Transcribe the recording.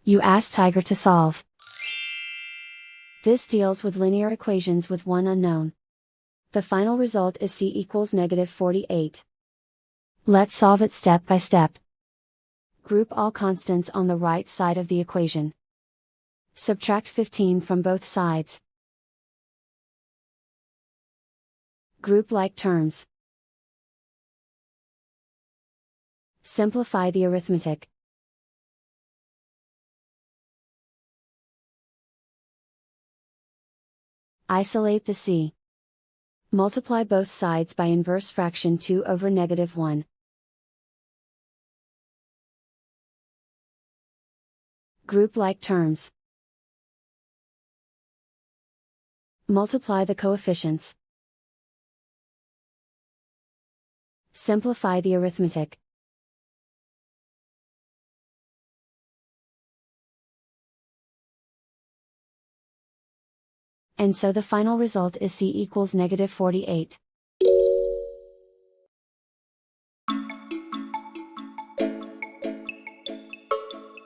You ask Tiger to solve. This deals with linear equations with one unknown. The final result is c equals -48. Let's solve it step by step. Group all constants on the right side of the equation. Subtract 15 from both sides. Group like terms. Simplify the arithmetic. Isolate the c. Multiply both sides by inverse fraction 2 over -1. Group like terms. Multiply the coefficients. Simplify the arithmetic. And so the final result is c equals -48.